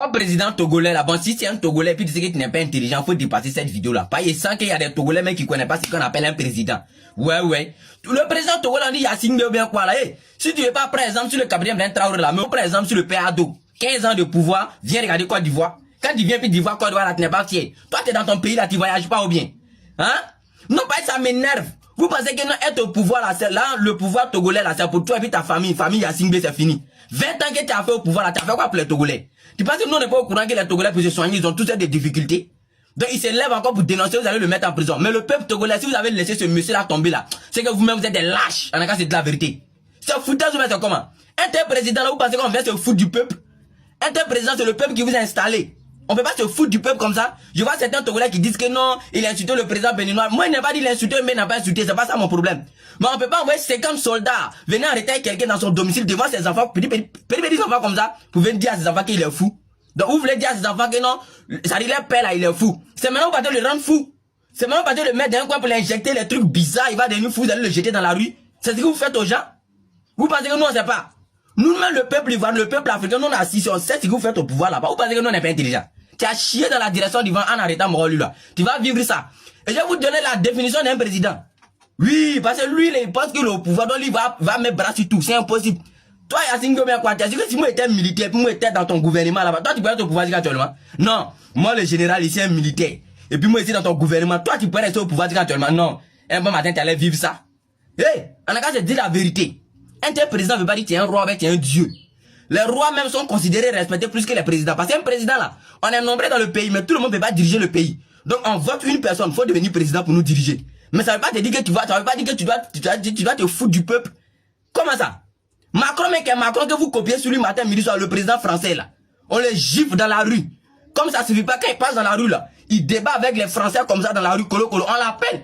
Au président togolais là, bon, si c'est un togolais puis tu sais que tu n'es pas intelligent, faut dépasser cette vidéo là. Pas sans qu'il y a des togolais mais qui connaissent pas ce qu'on appelle un président. Ouais. Le président togolais on dit Yassine ou bien quoi là. Hey, si tu es pas par exemple sur le cabinet d'un Traoré là, mais par exemple sur le PADO, 15 ans de pouvoir, viens regarder Côte d'Ivoire. Quand tu viens puis d'Ivoire, Côte d'Ivoire là, tu n'es pas fier. Toi tu es dans ton pays là, tu voyages pas ou bien. Hein? Non, pas ça m'énerve. Vous pensez que non, être au pouvoir là, c'est là, le pouvoir togolais là, c'est pour toi et puis ta famille Yassine, c'est fini. 20 ans que tu as fait au pouvoir là, tu as fait quoi pour les Togolais? Tu penses que nous on n'est pas au courant que les Togolais pour se soigner, ils ont tous des difficultés? Donc ils se lèvent encore pour dénoncer, vous allez le mettre en prison. Mais le peuple togolais, si vous avez laissé ce monsieur là tomber là, c'est que vous-même vous êtes des lâches. En tout cas, c'est de la vérité. C'est foutage, vous mettez comment? Un tel président là, vous pensez qu'on vient se foutre du peuple? Un tel président, c'est le peuple qui vous a installé. On peut pas se foutre du peuple comme ça. Je vois certains Togolais qui disent que non, il a insulté le président béninois. Moi, il n'a pas dit l'insulter, mais il n'a pas insulté. C'est pas ça mon problème. Mais on peut pas envoyer 50 soldats venir arrêter quelqu'un dans son domicile devant ses enfants, petits enfants comme ça, pour venir dire à ses enfants qu'il est fou. Donc, vous voulez dire à ses enfants que non, ça dit leur père là, il est fou. C'est maintenant vous partez le rendre fou. C'est maintenant vous partez le mettre dans un coin pour l'injecter les trucs bizarres, il va devenir fou, vous allez le jeter dans la rue. C'est ce que vous faites aux gens. Vous pensez que nous, on sait pas. Nous-mêmes, le peuple ivoirien, le peuple africain, nous, on a assis, on sait ce que vous faites au pouvoir là-bas. Vous pensez que nous, on n'est pas intelligent. Tu as chié dans la direction du vent en arrêtant Moro là. Tu vas vivre ça. Et je vais vous donner la définition d'un président. Oui, parce que lui, il pense qu'il est au pouvoir, donc il va mettre bras sur tout. C'est impossible. Toi, Yassine Gomé, quoi, tu as dit que si moi j'étais militaire, puis moi j'étais dans ton gouvernement là-bas, toi tu pourrais être au pouvoir actuellement? Non. Moi, le général ici, un militaire. Et puis moi ici dans ton gouvernement, toi tu pourrais rester au pouvoir actuellement? Non. Un bon matin, tu allais vivre ça. Hé, en tout cas, je dis la vérité. Un tel président ne veut pas dire que tu es un roi, mais tu es un dieu. Les rois même sont considérés respectés plus que les présidents. Parce qu'un président là, on est nombreux dans le pays, mais tout le monde ne peut pas diriger le pays. Donc on vote une personne, il faut devenir président pour nous diriger. Mais ça ne veut pas te dire que ça veut pas dire que tu dois te foutre du peuple. Comment ça? Macron, mec, Macron que vous copiez sur lui matin, midi soir, le président français là. On le gifle dans la rue. Comme ça suffit pas, quand il passe dans la rue là, il débat avec les Français comme ça dans la rue, colo, on l'appelle.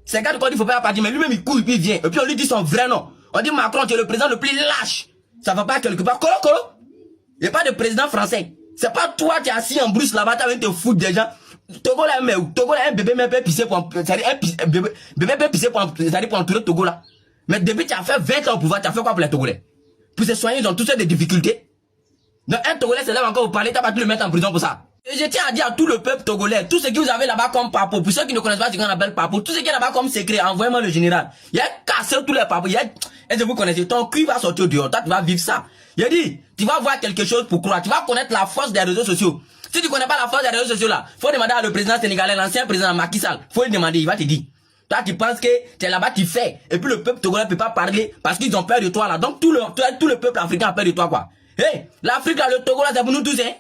C'est quand il faut pas partir, mais lui-même il court et puis il vient. Et puis on lui dit son vrai nom. On dit Macron, tu es le président le plus lâche. Ça va pas quelque part. Colo. Il n'y a pas de président français. C'est pas toi qui es assis en brousse là-bas, tu vas te foutre des gens. Togo là, un bébé même peut pisser pour bébé peut pisser pour entourer Togo là. Mais depuis tu as fait 20 ans au pouvoir, tu as fait quoi pour les Togolais? Pour se soigner, ils ont tous des difficultés. Donc un Togolais se lève encore vous parler, tu vas pas le mettre en prison pour ça. Et je tiens à dire à tout le peuple togolais, tout ce que vous avez là-bas comme papo, pour ceux qui ne connaissent pas ce qu'on appelle papo, tout ce qui est là-bas comme secret, envoyez-moi le général. Il y a cassé tous les papos, est-ce que vous connaissez, ton cul va sortir dehors, toi tu vas vivre ça. Il a dit, tu vas voir quelque chose pour croire, tu vas connaître la force des réseaux sociaux. Si tu connais pas la force des réseaux sociaux là, faut demander à le président sénégalais, l'ancien président Macky Sall, faut lui demander, il va te dire. Toi tu penses que tu es là-bas, tu fais, et puis le peuple togolais ne peut pas parler parce qu'ils ont peur de toi là, donc tout le peuple africain a peur de toi quoi. Hey, l'Afrique là, le Togo là, c'est pour nous tous hein.